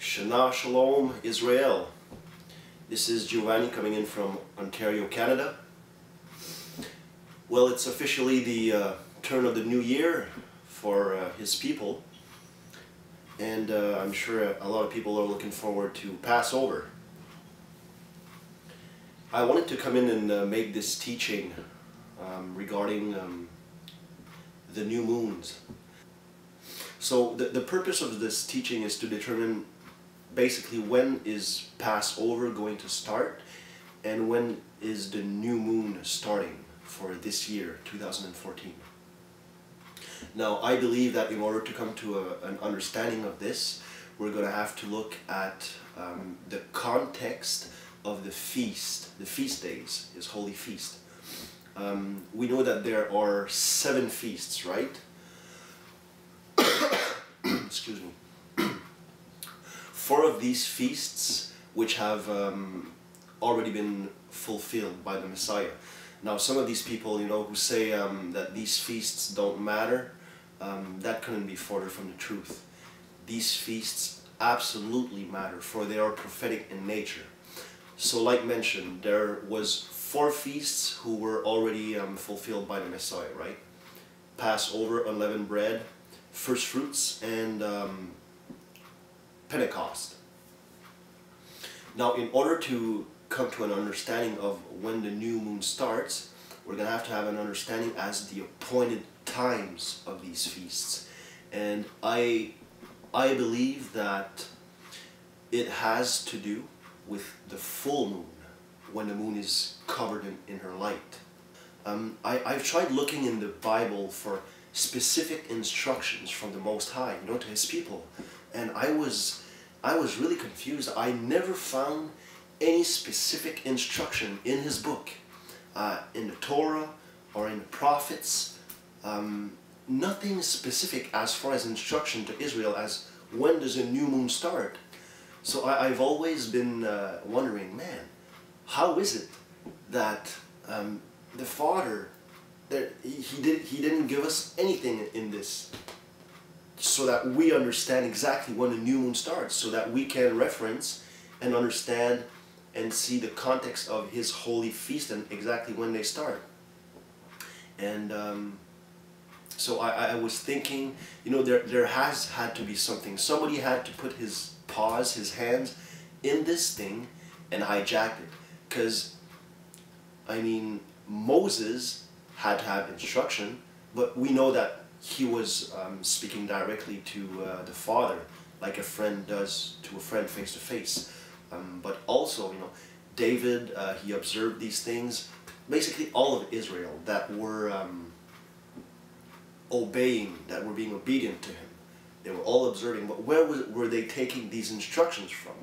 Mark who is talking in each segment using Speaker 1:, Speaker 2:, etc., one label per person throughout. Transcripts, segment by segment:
Speaker 1: Shana Shalom, Israel. This is Giovanni coming in from Ontario, Canada. Well, it's officially the turn of the new year for his people, and I'm sure a lot of people are looking forward to Passover. I wanted to come in and make this teaching regarding the new moons. So the purpose of this teaching is to determine basically when is Passover going to start and when is the new moon starting for this year, 2014. Now, I believe that in order to come to an understanding of this, we're going to have to look at the context of the feast. The feast days, his holy feast. We know that there are 7 feasts, right? Excuse me. 4 of these feasts which have already been fulfilled by the Messiah. Now, some of these people, who say that these feasts don't matter, that couldn't be further from the truth. These feasts absolutely matter, for they are prophetic in nature. So, like mentioned, there was 4 feasts who were already fulfilled by the Messiah, right? Passover, unleavened bread, first fruits, and Pentecost. Now, in order to come to an understanding of when the new moon starts, we're going to have an understanding as the appointed times of these feasts. And I believe that it has to do with the full moon, when the moon is covered in her light. I've tried looking in the Bible for specific instructions from the Most High, to his people, and I was really confused. I never found any specific instruction in his book, in the Torah or in the prophets. Nothing specific as far as instruction to Israel as when does a new moon start. So I've always been wondering, man, how is it that the Father, he didn't give us anything in this so that we understand exactly when the new moon starts, so that we can reference and understand and see the context of his holy feast and exactly when they start. And so I was thinking, there has had to be something. Somebody had to put his paws, his hands in this thing and hijacked it. Because, Moses had to have instruction, but we know that he was speaking directly to the Father, like a friend does to a friend face to face. But also, David, he observed these things. Basically, all of Israel that were obeying, that were being obedient to him, they were all observing. But where were they taking these instructions from,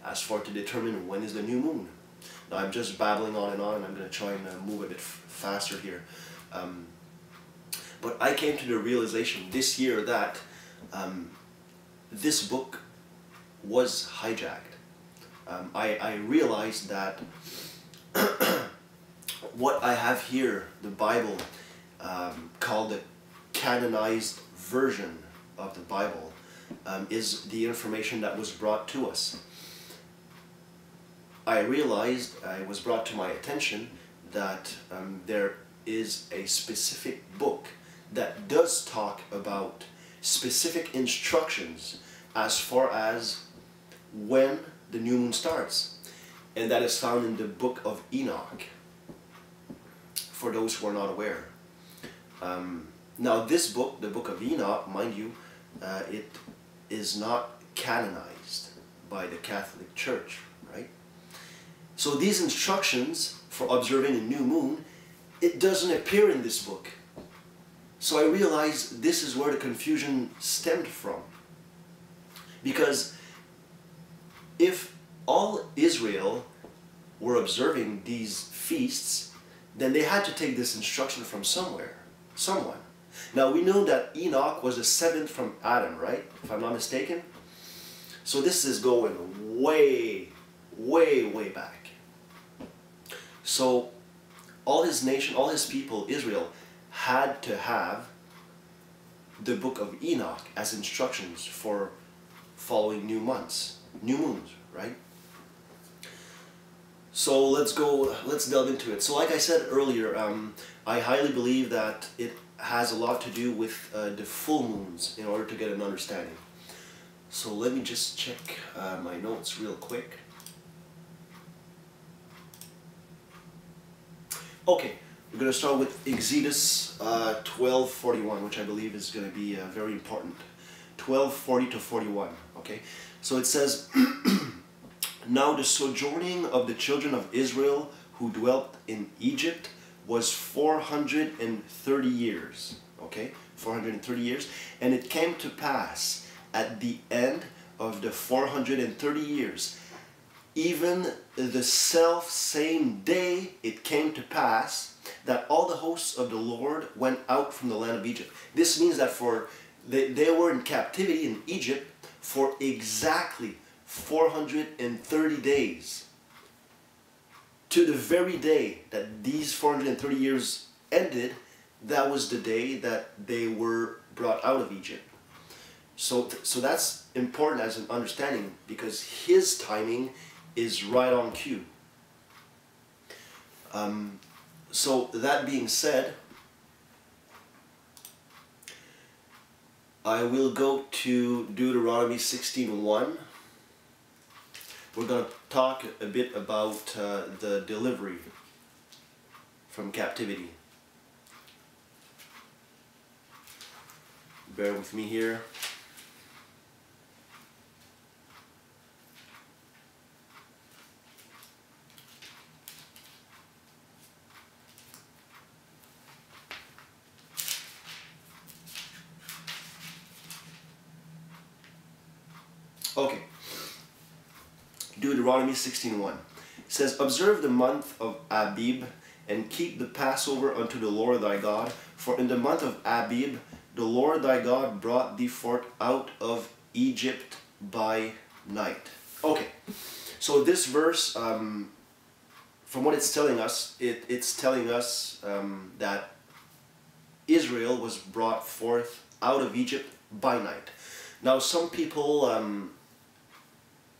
Speaker 1: as far to determine when is the new moon? Now, I'm just babbling on, and I'm going to try and move a bit faster here. But I came to the realization this year that this book was hijacked. I realized that what I have here, the Bible, called the canonized version of the Bible, is the information that was brought to us. I realized, it was brought to my attention, that there is a specific book that does talk about specific instructions as far as when the new moon starts, and that is found in the book of Enoch, for those who are not aware. Now, this book, the book of Enoch, mind you, it is not canonized by the Catholic Church, right? So these instructions for observing a new moon, it doesn't appear in this book. So I realized this is where the confusion stemmed from. Because if all Israel were observing these feasts, then they had to take this instruction from someone. Now, we know that Enoch was the 7th from Adam, right? If I'm not mistaken. So this is going way, way, way back. So all his nation, all his people, Israel, had to have the book of Enoch as instructions for following new months. new moons, right? So let's delve into it. So like I said earlier, I highly believe that it has a lot to do with the full moons in order to get an understanding. So let me just check my notes real quick. Okay, we're going to start with Exodus 12:41, which I believe is going to be very important. 12:40 to 41, okay? So it says, Now the sojourning of the children of Israel who dwelt in Egypt was 430 years, okay? 430 years. And it came to pass at the end of the 430 years, even the self same day it came to pass that all the hosts of the Lord went out from the land of Egypt. This means that they were in captivity in Egypt for exactly 430 days. To the very day that these 430 years ended, that was the day that they were brought out of Egypt. So that's important as an understanding, because his timing is right on cue. So that being said, I will go to Deuteronomy 16:1. We're going to talk a bit about the delivery from captivity. Bear with me here. Okay. Deuteronomy 16:1. It says, Observe the month of Abib, and keep the Passover unto the Lord thy God, for in the month of Abib the Lord thy God brought thee forth out of Egypt by night. Okay, so this verse, from what it's telling us, it's telling us that Israel was brought forth out of Egypt by night. Now some people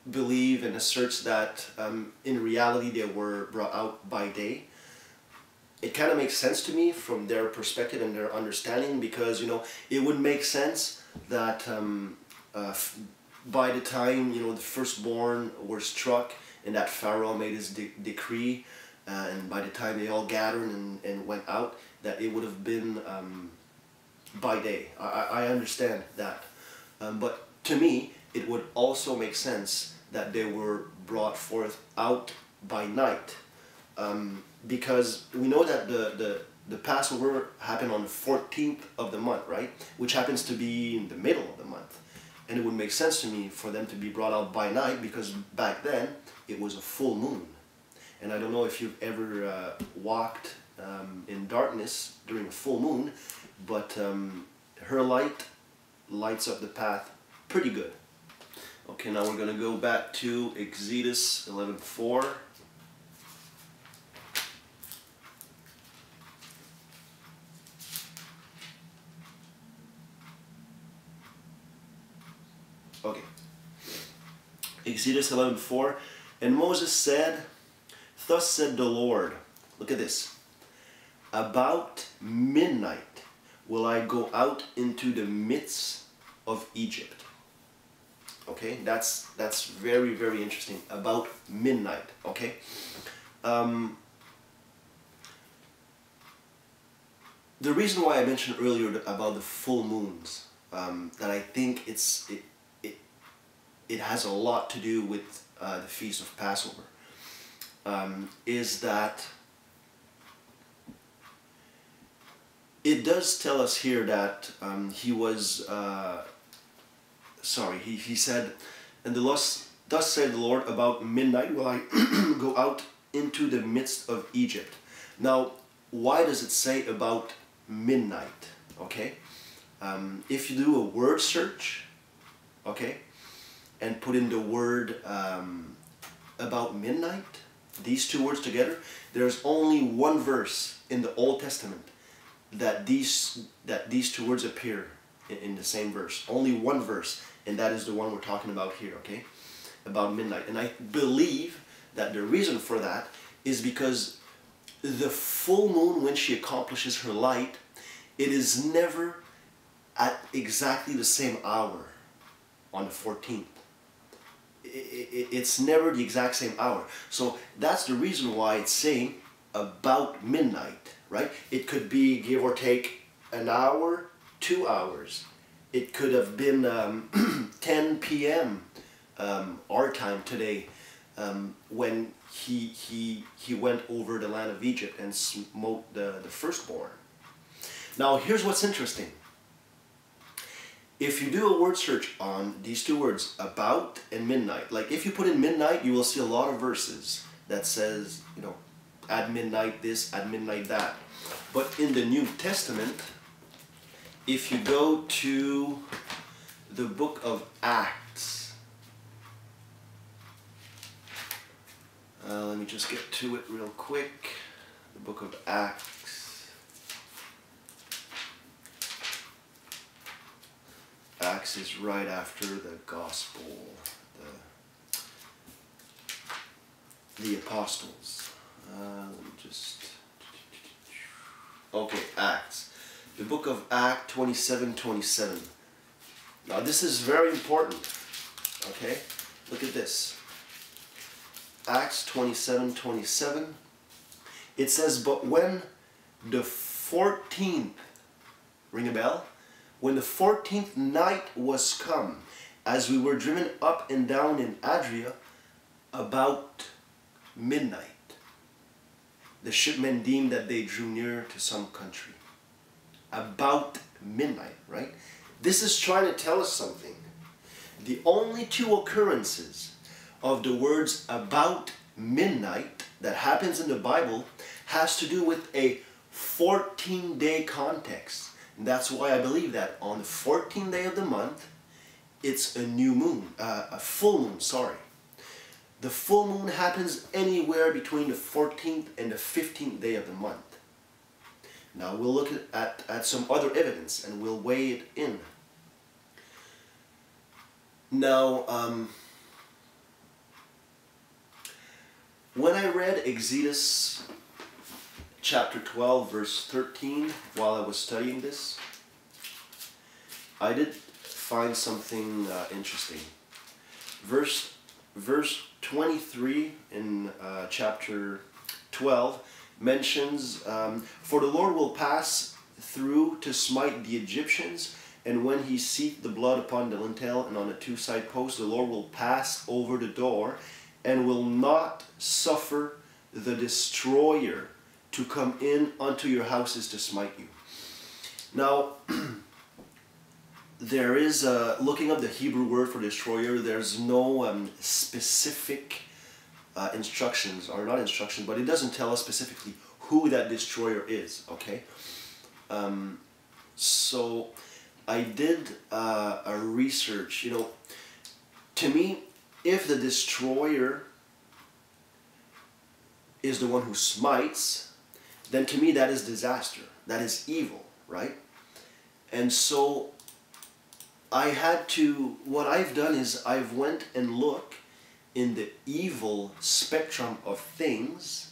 Speaker 1: believe and asserts that in reality they were brought out by day. It kind of makes sense to me from their perspective and their understanding, because it would make sense that by the time the firstborn were struck and that Pharaoh made his decree, and by the time they all gathered and went out, that it would have been by day. I understand that, but to me it would also make sense that they were brought forth out by night, because we know that the Passover happened on the 14th of the month, right? Which happens to be in the middle of the month. And it would make sense to me for them to be brought out by night, because back then it was a full moon. And I don't know if you've ever walked in darkness during a full moon, but her light lights up the path pretty good. Okay, now we're going to go back to Exodus 11:4. Okay. Exodus 11:4. And Moses said, Thus said the Lord, look at this, about midnight will I go out into the midst of Egypt. Okay, that's very, very interesting. About midnight, okay? The reason why I mentioned earlier about the full moons, that I think it has a lot to do with the Feast of Passover, is that it does tell us here that he was... he said, and thus said the Lord, about midnight will I go out into the midst of Egypt. Now, why does it say about midnight? Okay, if you do a word search, okay, and put in the word about midnight, these two words together, there's only one verse in the Old Testament that these two words appear in the same verse. Only one verse, and that is the one we're talking about here, okay? about midnight. And I believe that the reason for that is because the full moon, when she accomplishes her light, it is never at exactly the same hour on the 14th. It's never the exact same hour. So that's the reason why it's saying about midnight, right? It could be give or take an hour, 2 hours. It could have been 10 p.m. Our time today, when he went over the land of Egypt and smote the firstborn. Now here's what's interesting. If you do a word search on these two words, about and midnight, like if you put in midnight, you will see a lot of verses that says, you know, at midnight this, at midnight that. But in the New Testament, if you go to the book of Acts, let me just get to it real quick. The book of Acts. Acts is right after the gospel, the apostles. Let me just... Okay, Acts. The book of Acts 27:27. Now this is very important. Okay, look at this. Acts 27:27. It says, but when the 14th, ring a bell? When the 14th night was come, as we were driven up and down in Adria, about midnight, the shipmen deemed that they drew near to some country. About midnight, right? This is trying to tell us something. The only two occurrences of the words about midnight that happens in the Bible has to do with a 14-day context. And that's why I believe that on the 14th day of the month, it's a new moon, a full moon, sorry. The full moon happens anywhere between the 14th and the 15th day of the month. Now we'll look at some other evidence and we'll weigh it in. Now, when I read Exodus chapter 12 verse 13 while I was studying this, I did find something interesting. Verse 23 in chapter 12 mentions, for the Lord will pass through to smite the Egyptians, and when he seeth the blood upon the lintel and on the two side posts, the Lord will pass over the door and will not suffer the destroyer to come in unto your houses to smite you. Now, there is, looking up the Hebrew word for destroyer, there's no specific instructions, or not instructions, but it doesn't tell us specifically who that destroyer is, okay? So, I did a research, you know, to me, if the destroyer is the one who smites, then to me that is disaster, that is evil, right? And so I had to, what I've done is I've went and looked in the evil spectrum of things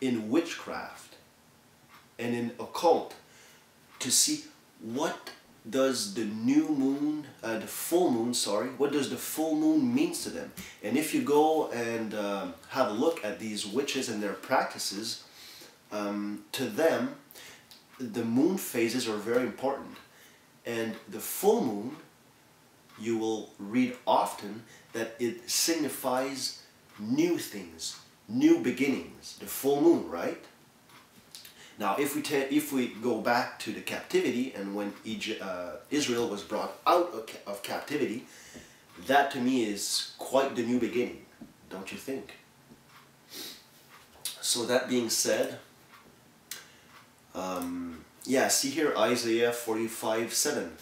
Speaker 1: in witchcraft and in occult to see what does the new moon, the full moon, sorry, what does the full moon means to them. And if you go and have a look at these witches and their practices, to them, the moon phases are very important. And the full moon, you will read often that it signifies new things, new beginnings, the full moon, right? Now, if we go back to the captivity and when Israel was brought out of captivity, that to me is quite the new beginning, don't you think? So that being said, yeah, see here Isaiah 45:7.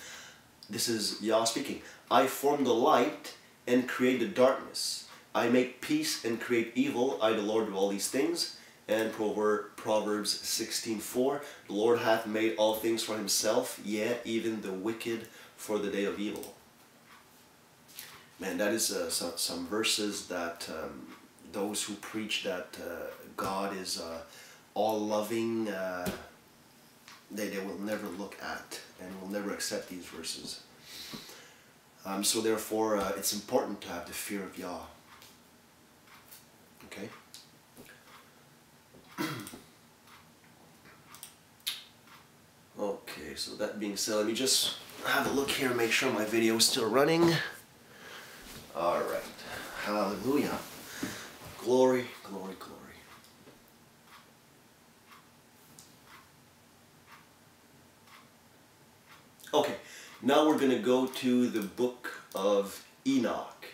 Speaker 1: This is Yah speaking. I form the light and create the darkness. I make peace and create evil. I, the Lord, do all these things. And Proverbs 16:4, the Lord hath made all things for himself, yea, even the wicked for the day of evil. Man, that is some verses that those who preach that God is all-loving, they will never look at and will never accept these verses. So therefore, it's important to have the fear of Yah. Okay? Okay, so that being said, let me just have a look here and make sure my video is still running. Alright. Hallelujah. Glory, glory, glory. Okay, now we're going to go to the book of Enoch.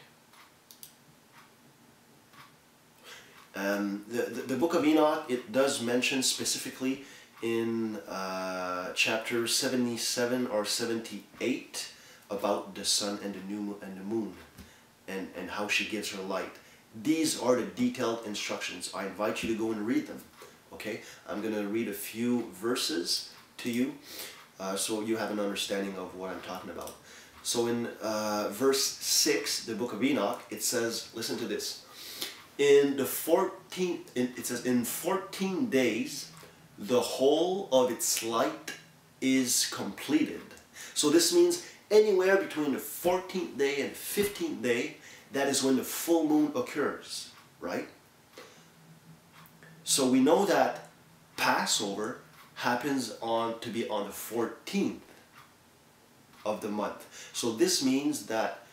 Speaker 1: The book of Enoch, it does mention specifically in chapter 77 or 78 about the sun and the moon and how she gives her light. These are the detailed instructions. I invite you to go and read them. Okay, I'm going to read a few verses to you so you have an understanding of what I'm talking about. So in verse 6, the book of Enoch, it says, listen to this. It says, in 14 days, the whole of its light is completed. So this means anywhere between the 14th day and 15th day, that is when the full moon occurs, right? So we know that Passover happens to be on the 14th of the month. So this means that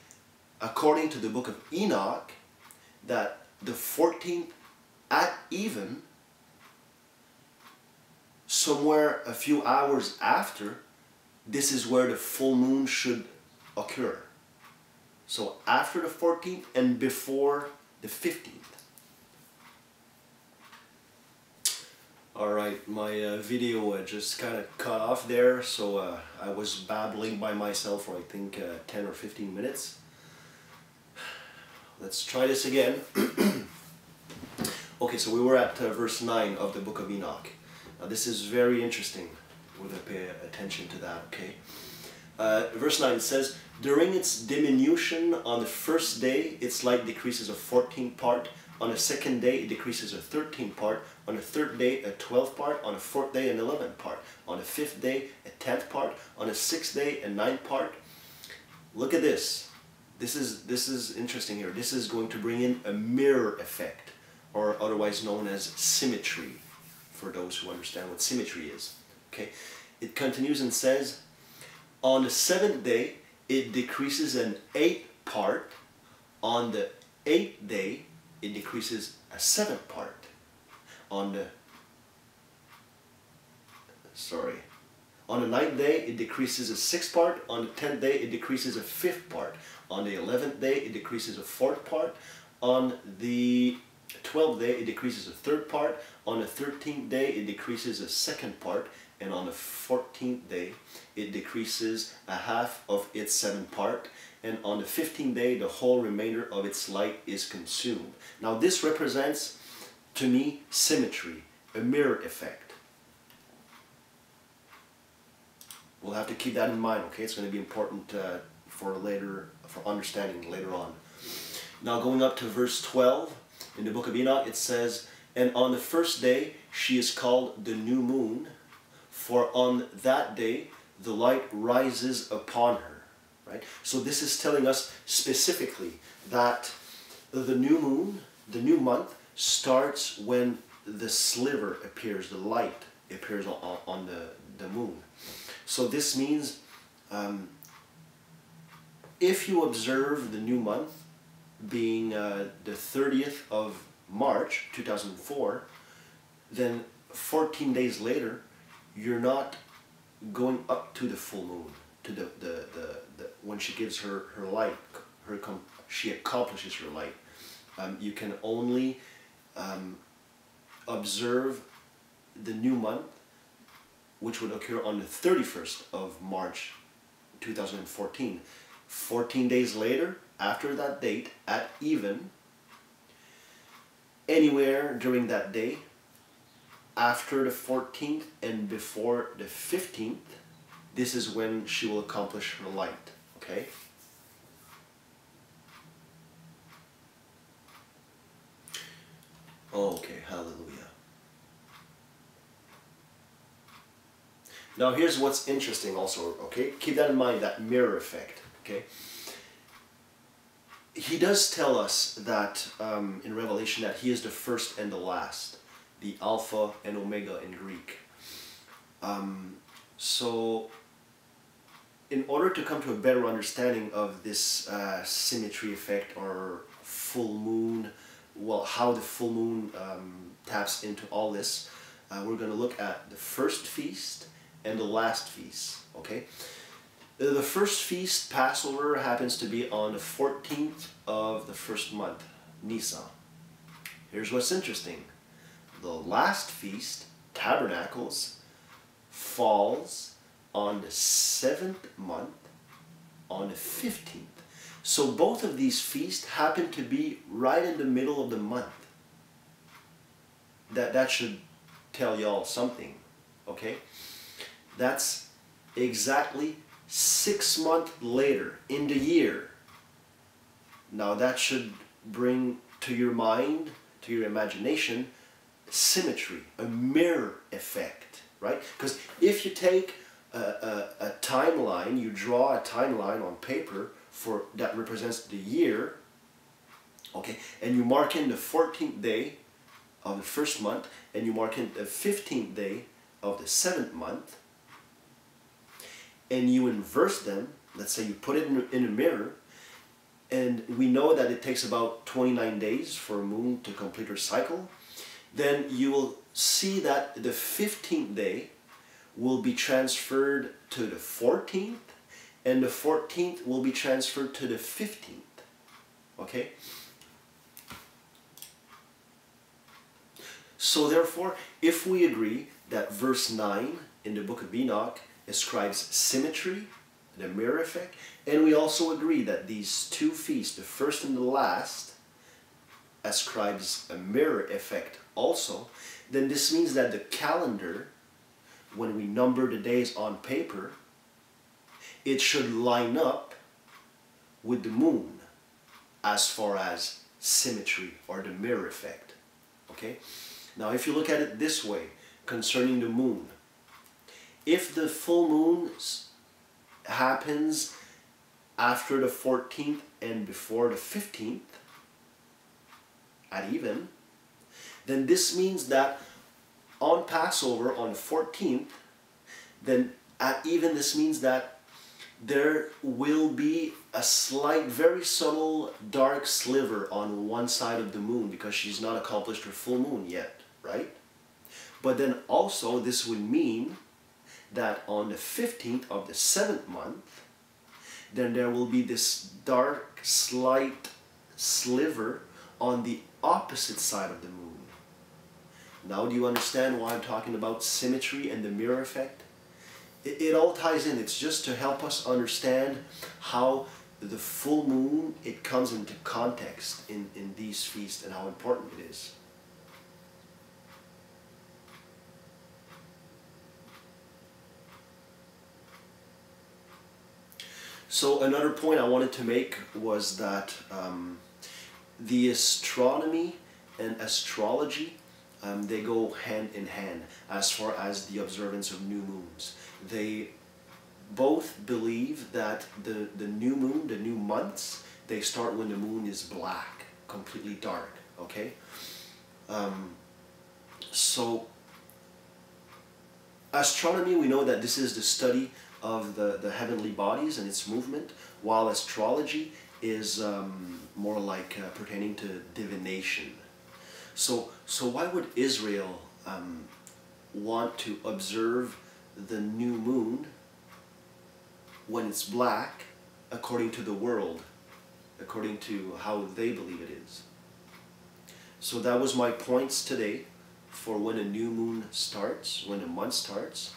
Speaker 1: according to the book of Enoch, that the 14th at even, somewhere a few hours after, this is where the full moon should occur. So after the 14th and before the 15th. Alright, my video just kind of cut off there, so I was babbling by myself for I think 10 or 15 minutes. Let's try this again. Okay, so we were at verse 9 of the book of Enoch. Now this is very interesting. We're going to pay attention to that, okay? Verse 9 says, during its diminution on the first day, its light decreases a 14th part. On the second day, it decreases a 13th part. On the third day, a 12th part. On the fourth day, an 11th part. On the fifth day, a 10th part. On the sixth day, a 9th part. Look at this. This is interesting here. This is going to bring in a mirror effect, or otherwise known as symmetry, for those who understand what symmetry is. Okay, it continues and says, on the seventh day, it decreases an 8th part. On the 8th day, it decreases a 7th part. On the 9th day, it decreases a 6th part. On the 10th day, it decreases a 5th part. On the 11th day, it decreases a 4th part. On the 12th day, it decreases a 3rd part. On the 13th day, it decreases a 2nd part. And on the 14th day, it decreases a half of its 7th part. And on the 15th day, the whole remainder of its light is consumed. Now this represents, to me, symmetry, a mirror effect. We'll have to keep that in mind, okay? It's going to be important for understanding later on. Now going up to verse 12, in the book of Enoch, it says, and on the first day, she is called the new moon, for on that day, the light rises upon her. Right? So this is telling us specifically that the new moon, the new month, starts when the sliver appears, the light appears on the moon. So this means if you observe the new month being the 30th of March 2004, then 14 days later, you're not going up to the full moon, to the when she gives her light, she accomplishes her light. You can only observe the new month, which would occur on the 31st of March 2014. 14 days later, after that date, at even, anywhere during that day, after the 14th and before the 15th, this is when she will accomplish her light. Okay? Now here's what's interesting also, okay? Keep that in mind, that mirror effect, okay? He does tell us that in Revelation that he is the first and the last, the Alpha and Omega in Greek. So in order to come to a better understanding of this symmetry effect or full moon, well, how the full moon taps into all this, we're going to look at the first feast and the last feast, okay? The first feast, Passover, happens to be on the 14th of the first month, Nisan. Here's what's interesting. The last feast, Tabernacles, falls on the 7th month, on the 15th. So both of these feasts happen to be right in the middle of the month. That should tell y'all something, okay? That's exactly 6 months later in the year. Now that should bring to your mind, to your imagination, symmetry, a mirror effect, right? Because if you take a timeline, you draw a timeline on paper for that represents the year, okay, and you mark in the 14th day of the first month, and you mark in the 15th day of the 7th month, and you inverse them, let's say you put it in a mirror, and we know that it takes about 29 days for a moon to complete her cycle, then you will see that the 15th day will be transferred to the 14th, and the 14th will be transferred to the 15th, okay? So therefore, if we agree that verse 9 in the book of Enoch ascribes symmetry, the mirror effect, and we also agree that these two feasts, the first and the last, ascribes a mirror effect also, then this means that the calendar, when we number the days on paper, it should line up with the moon as far as symmetry or the mirror effect, okay? Now if you look at it this way concerning the moon, if the full moon happens after the 14th and before the 15th, at even, then this means that on Passover, on the 14th, then at even this means that there will be a slight, very subtle, dark sliver on one side of the moon because she's not accomplished her full moon yet, right? But then also this would mean that on the 15th of the 7th month, then there will be this dark, slight sliver on the opposite side of the moon. Now do you understand why I'm talking about symmetry and the mirror effect? It all ties in. It's just to help us understand how the full moon, it comes into context in these feasts and how important it is. So another point I wanted to make was that the astronomy and astrology, they go hand in hand as far as the observance of new moons. They both believe that the new moon, the new months, they start when the moon is black, completely dark, okay? So astronomy, we know that this is the study of the heavenly bodies and its movement, while astrology is more like pertaining to divination. So why would Israel want to observe the new moon when it's black according to the world, according to how they believe it is? So that was my points today for when a new moon starts, when a month starts.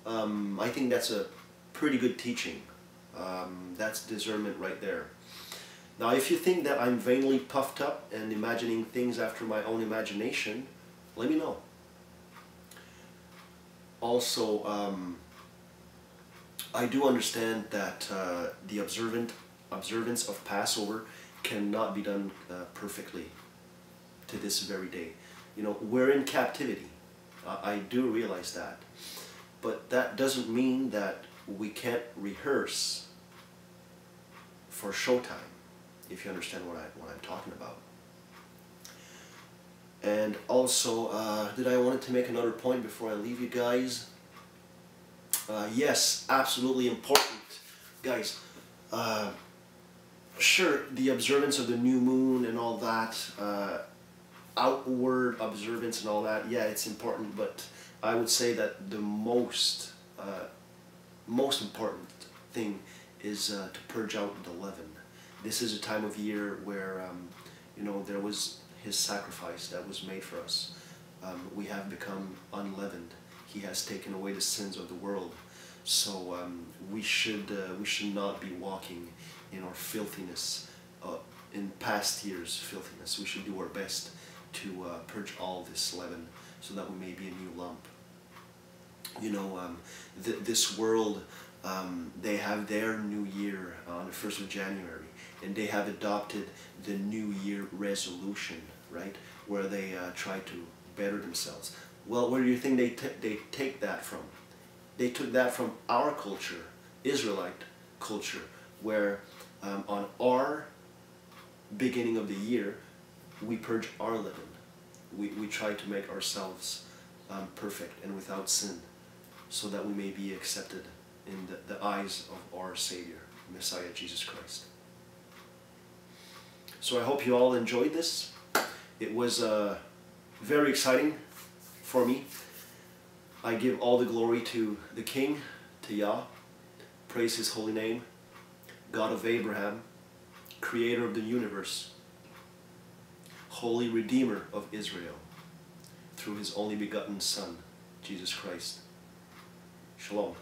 Speaker 1: I think that's a pretty good teaching. That's discernment right there. Now if you think that I'm vainly puffed up and imagining things after my own imagination, let me know. Also, I do understand that the observance of Passover cannot be done perfectly to this very day. You know, we're in captivity. I do realize that. But that doesn't mean that we can't rehearse for showtime, if you understand what I'm talking about. And also, did I wanted to make another point before I leave you guys? Yes, absolutely important, guys. Sure, the observance of the new moon and all that, outward observance and all that, yeah, it's important, but I would say that the most important thing is to purge out the leaven. This is a time of year where, you know, there was His sacrifice that was made for us. We have become unleavened. He has taken away the sins of the world. So we should not be walking in our filthiness, in past years' filthiness. We should do our best to purge all this leaven so that we may be a new lump. You know, this world, they have their new year on the 1st of January, and they have adopted the New Year resolution, right, where they try to better themselves. Well, where do you think they take that from? They took that from our culture, Israelite culture, where on our beginning of the year, we purge our leaven. We try to make ourselves perfect and without sin, so that we may be accepted in the eyes of our Savior, Messiah Jesus Christ. So I hope you all enjoyed this. It was very exciting for me. I give all the glory to the King, to Yah. Praise His holy name. God of Abraham, Creator of the universe, Holy Redeemer of Israel, through His only begotten Son, Jesus Christ. Shalom.